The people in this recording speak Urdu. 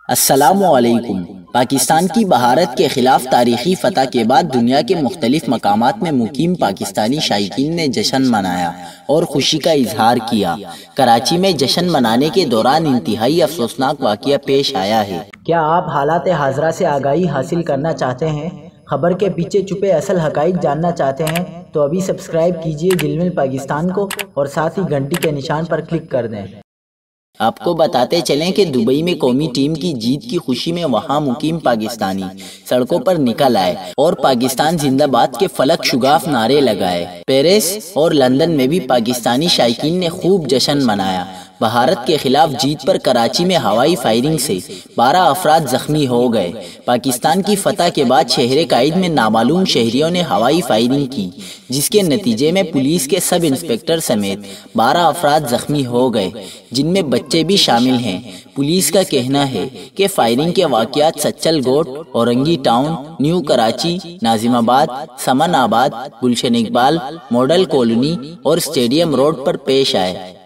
السلام علیکم۔ پاکستان کی بھارت کے خلاف تاریخی فتح کے بعد دنیا کے مختلف مقامات میں مقیم پاکستانی شائقین نے جشن منایا اور خوشی کا اظہار کیا۔ کراچی میں جشن منانے کے دوران انتہائی افسوسناک واقعہ پیش آیا ہے۔ کیا آپ حالات حاضرہ سے آگاہی حاصل کرنا چاہتے ہیں؟ خبر کے پیچھے چھپے اصل حقائق جاننا چاہتے ہیں تو ابھی سبسکرائب کیجئے جلمل پاکستان کو اور ساتھ ہی گھنٹی کے نشان پر کلک کر دیں۔ آپ کو بتاتے چلیں کہ دبئی میں قومی ٹیم کی جیت کی خوشی میں وہاں مقیم پاکستانی سڑکوں پر نکل آئے اور پاکستان زندہ باد کے فلک شگاف نعرے لگائے۔ پیرس اور لندن میں بھی پاکستانی شائقین نے خوب جشن منایا۔ بھارت کے خلاف جیت پر کراچی میں ہوائی فائرنگ سے 12 افراد زخمی ہو گئے۔ پاکستان کی فتح کے بعد شہر قائد میں نامعلوم شہریوں نے ہوائی فائرنگ کی، جس کے نتیجے میں پولیس کے سب انسپکٹر سمیت 12 افراد زخمی ہو گئے، جن میں بچے بھی شامل ہیں۔ پولیس کا کہنا ہے کہ فائرنگ کے واقعات سچل گوٹ، اورنگی ٹاؤن، نیو کراچی، ناظم آباد، سمن آباد، گلشن اقبال، ماڈل کالونی اور اسٹیڈیم روڈ پر پیش آئے۔